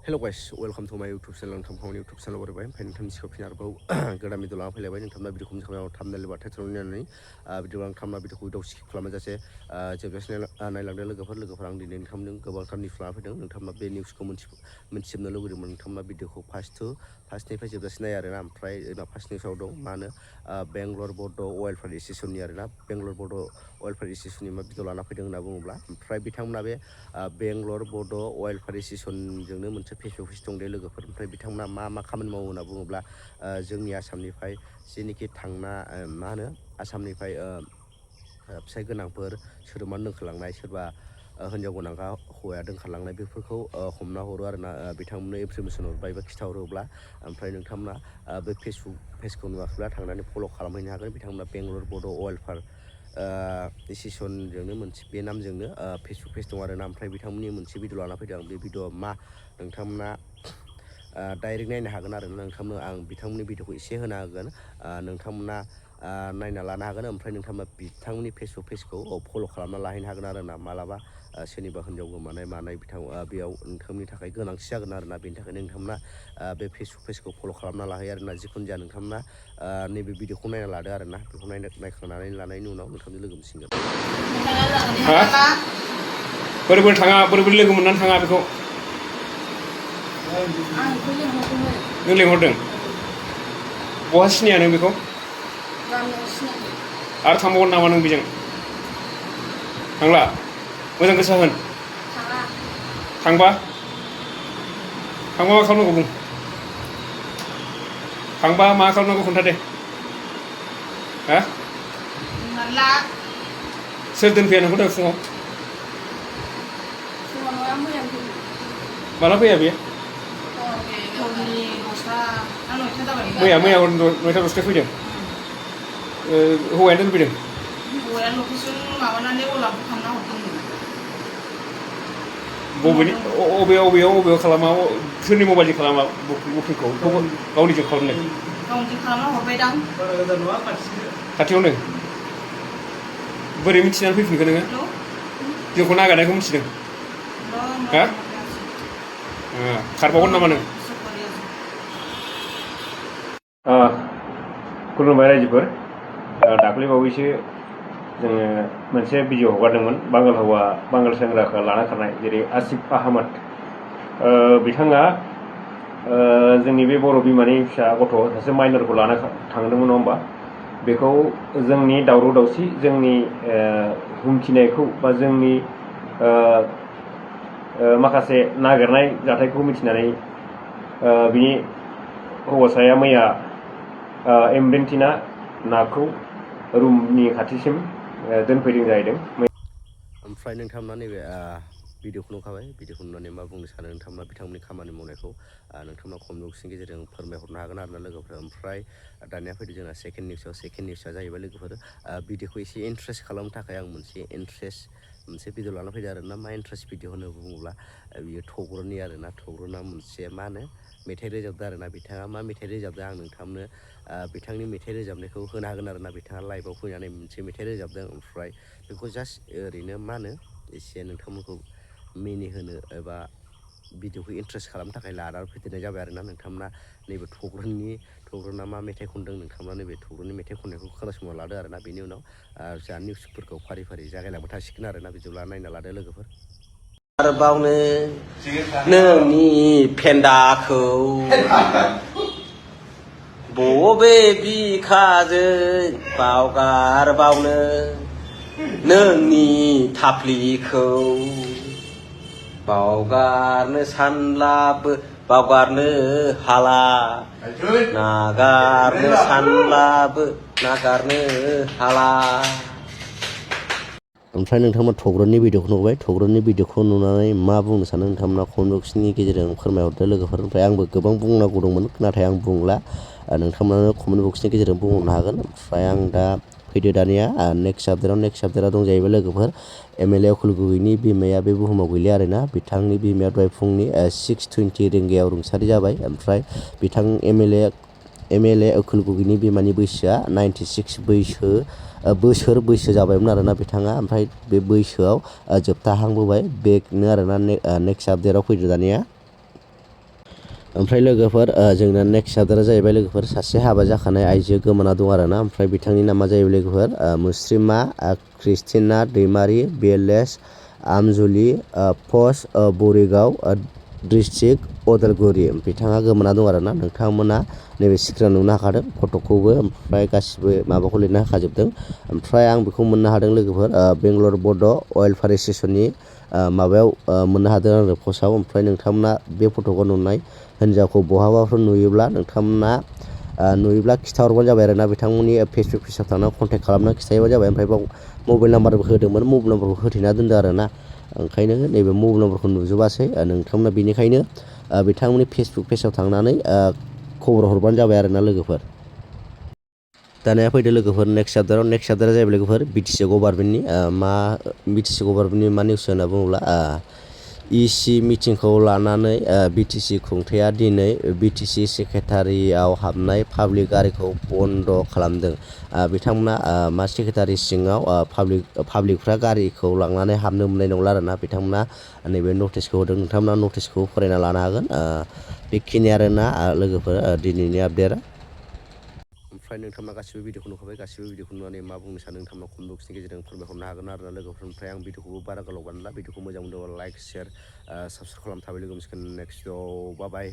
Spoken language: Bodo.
Hello guys, welcome to my YouTube channel. नोंथांनि YouTube channel बरायबाय ओमफ्राय नोंथांनि सिगाङाव फिन आरोबाव गोदान भिडिअ लाना फैलायबाय नोंथांना भिडिअखौ मोजाङै थामनेल एबा टाइटेल नायनानै भिडिअ आं थामना भिडिअखौ उदाव स्किप खालामजासे जोबजासे नायलांदों लोगोफोर आं दिनै नोंथांजों गोबांथार निउस लाना फैदों नोंथांना बे निउसखौ मोनथिजोबनो लुगैदोंमोन नोंथांना भिडिअखौ फार्स्टनिफ्राय जोबजासे नाय आरोना ओमफ्राय जोंना फार्स्ट निउसाव दं मा होनो बेंगलर बड' वेलफेयार एस'सिएशननि आरोना बेंगलर बड' वेलफेयार एस'सिएशननि मा भिडिअ लाना फैदों होनना बुङोब्ला ओमफ्राय बिथांमोना बे बेंगलर बड' वेलफेयार एस'सिएशनजोंनो मोनसे फेसबुक पेज दं दे लोगोफोर ओमफ्राय बिथांमोना मा खामानि मावो होनना बुङोब्ला जोंनि आसामनिफ्राय जेनोखि थांना मा होनो आसामनिफ्राय फिसाय गोनांफोर सोरबा दोनखारलांनाय सोरबा हिन्जाव गोनांखा हौवाया दोनखारलांनाय बेफोरखौ हमना हरो आरोना बिथांमोननो इनफरमेसन हरबाय एबा खिथाहरोब्ला ओमफ्राय नोंथांमोना बे फेसबुक पेजखौ नुवाखैब्ला थांनानै फल' खालामहैनो हागोन बिथांमोना बेंगलर बड' वेलफेयार एस'सिएशनजोंनो मोनसे बे नामजोंनो फेसबुक पेज दं आरोना ओमफ्राय बिथांमोननि मोनसे भिडिअ लाना फैदों आं बे भिडिअआ मा नोंथांमोना डाइरेक्ट नायनो हागोन आरोना नोंथांमोन आं बिथांमोननि भिडिअखौ एसे होना होगोन नोंथांमोना नायना लानो हागोन ओमफ्राय नोंथांमोना बिथांमोननि फेसबुक पेजखौ फल' खालामना लाहैनो हागोन आरोना मालाबा सोरनिबा हिन्जाव गोमानाय मानाय बेयाव नोंथांमोननि थाखाय गोनांथि जागोन आरोना बेनि थाखायनो नोंथांमोना बे फेसबुक पेजखौ फल' खालामना लाहैयो आरोना जिखुनु जाया नोंथांमोना नैबे भिडिअखौ नायना लादो आरोना बेखौ नायखांनानै लानायनि उनाव नोंथांजों लोगो मोनसिगोन बोरै थाङा बोरै लोगो मोननानै थाङा बेखौ नों लिंहरदों बहा सिनाया नों बेखौ आरो थांबावगोन नामा नों बेजों थांला मोजां गोसा होन थांबा मा खालामनांगौ बुं थांबा मा खालामनांगौ खोन्था दे हा सोर दोनफैया नोंखौ दहाय फुङाव माला फैया बेयो मैया 9टा 10टायाव फैदों हौवायानो दोनफैदों बबेयाव खालामा सोरनि मबाइलजों खालामा बुकिंखौ गावनिजों खालामनाय खाथियावनो बोरै मिथिनानै फैफिनखो नोङो जोंखौ नागारनायखौ मिथिदों हा खारबावगोन नामा नों खुलुमबाय रायजोफोर दाख्लै बावैसो जोङो मोनसे भिडिअ हगारदोंमोन बांगाल सेंग्राखौ लाना खारनाय जेरै आसिफ आहमद बिथाङा जोंनि बे बर' बिमानि फिसा गथ' सासे माइनरखौ लाना थांदोंमोन नङा होमबा बेखौ जोंनि दावराव दावसि जोंनि हुमखिनायखौ बा जोंनि माखासे नागिरनाय जाथायखौ मिथिनानै बिनि हौवासाया मैया एम्ब्रेन्टिना नाखौ रुमनि खाथिसिम दोनफैदों जाहैदों ओमफ्राय नोंथांमोना नैबे भिडिअखौ नुखाबाय भिडिअखौ नुनानै मा बुंनो सानो नोंथांमोना बिथांमोननि खामानि मावनायखौ नोंथांमोना कमेन्ट बक्सनि गेजेरजों फोरमायहरनो हागोन आरोना लोगोफोर ओमफ्राय दानिया फैदो जोंना सेकेन्ड निउसआ जाहैबाय लोगोफोर भिडिअखौ एसे इन्ट्रेस्ट खालामनो थाखाय आं मोनसे भिडिअ लाना फैदों आरोना मा इन्ट्रेस्ट भिडिअ होनना बुङोब्ला बियो थग्रननि आरोना थग्रना मोनसे मा होनो मेथाइ रोजाबदों आरोना बिथाङा मा मेथाइ रोजाबदों आं नोंथांनो बिथांनि मेथाइ रोजाबनायखौ होनो हागोन आरोना बिथाङा लाइभआव फैनानै मोनसे मेथाइ रोजाबदों ओमफ्राय बेखौ जास्ट ओरैनो मा होनो एसे नोंथांमोनखौ मिनिहोनो एबा भिडिअखौ इन्ट्रेस्ट खालामनो थाखाय लानानै फैदेरनाय जाबाय आरोना नोंथांमोना नैबे थग्रना मा मेथाइ खनदों नोंथांमोना नैबे थग्रननि मेथाइ खननायखौ खोनासंना लादो आरोना बेनि उनाव जा निउसफोरखौ फारि जागायलांबाय थासिगोन आरोना बिदिब्ला नायना लादो लोगोफोर बावनो नोंनि फेन्दाखौ बबे बिखाजों बावगारबावनो नोंनि थाफ्लिखौ बावगारनो सानब्लाबो बावगारनो हाला नागारनो सानब्लाबो नागारनो हाला ओमफ्राय नोंथांमोना थग्रननि भिडिअखौ नुबाय थग्रननि भिडिअखौ नुनानै मा बुंनो सानो नोंथांमोना कमेन्ट बक्सनि गेजेरजों फोरमायहरदो लोगोफोर ओमफ्राय आंबो गोबां बुंनांगौ दंमोन नाथाय आं बुंला नोंथांमोना कमेन्ट बक्सनि गेजेरजों बुंहरनो हागोन ओमफ्राय आं दा फैदो दानिया नेक्स्ट आपडेटआ दं जाहैबाय लोगोफोर MLA अखिलगगैनि बिमाया बे बुहुमाव गैलिया आरोना बिथांनि बिमाया दहाय फुंनि 6:20 रिंगायाव रुंसारि जाबाय ओमफ्राय बिथां MLA अखिलगगैनि बिमानि बैसोआ 96 बोसोर बैसो जाबायमोन आरोना बिथाङा ओमफ्राय बे बैसोआव जोबथाहांबोबाय बेनो आरोना नेक्स्ट आपडेटआव फैदो दानिया ओमफ्राय लोगोफोर जोंना नेक्स्ट चाप्टारा जाहैबाय लोगोफोर सासे हाबा जाखानाय आइजो गोमाना दं आरोना ओमफ्राय बिथांनि नामा जाहैबाय लोगोफोर मुस्रिमा क्रिस्टिना दैमारि बिएलएस आमजुलि पस्ट बरिगाव डिस्ट्रिक्ट अदालगुरि बिथाङा गोमाना दं आरोना नोंथांमोना नैबे स्क्रिनाव नुनो हाखादों फट'खौबो ओमफ्राय गासिबो माबाखौ लिरना होखाजोबदों ओमफ्राय आं बेखौ मोननो हादों लोगोफोर बेंगलर बड' अवेलफेयार एस'सियेसननि माबायाव मोननो हादों आरो पस्टआव ओमफ्राय नोंथांमोना बे फट'खौ नुनाय हिन्जावखौ बहाबाफोर नुयोब्ला नुयोब्ला खिथाहरबानो जाबाय आरोना बिथांमोननि फेसबुक पेजाव थांनानै कन्टेक्ट खालामनानै खिथायोबानो जाबाय ओमफ्राय बाव मबाइल नाम्बारबो होदोंमोन मबाइल नाम्बारखौ होथेना दोनदो आरोना ओंखायनो नैबे मबाइल नाम्बारखौ नुजोबासै नोंथांमोना बेनिखायनो बिथांमोननि फेसबुक पेजाव थांनानै खबर हरबानो जाबाय आरोना लोगोफोर दानिया फैदो लोगोफोर नेक्स्ट चाप्टारा जाहैबाय लोगोफोर बिटिसि गभार्नमेन्टनि बिटिसि गभार्नमेन्टनि मा निउस होनना बुङोब्ला इसि मिटिंखौ लानानै बिटिसि खुंथाया दिनै बिटिसि सेक्रेटारियाव हाबनाय पाब्लिक गारिखौ बन्द' खालामदों बिथांमोना मा सेक्रेटारि सिङाव पाब्लिकफ्रा गारिखौ लांनानै हाबनो मोननाय नंला आरोना बिथांमोना नैबे नटिसखौ होदों नोंथांमोना नटिसखौ फरायना लानो हागोन बेखिनि आरोना लोगोफोर दिनैनि आपडेटआ ओमफ्राय नोंथांमोना गासिबो भिडिअखौ नुखाबाय गासिबो भिडिअखौ नुनानै मा बुंनो सानो नोंथांमोना कमेन्ट बक्सनि गेजेरजों फोरमायहरनो हागोन आरोना लोगोफोर ओमफ्राय आं भिडिअखौबो बारा गोलाव बानायला भिडिअखौ मोजां मोनदोंबा लाइक शेयार साबसक्राइब खालामना थाबाय लोगो मोनसिगोन नेक्स्ट भिडिअ बाय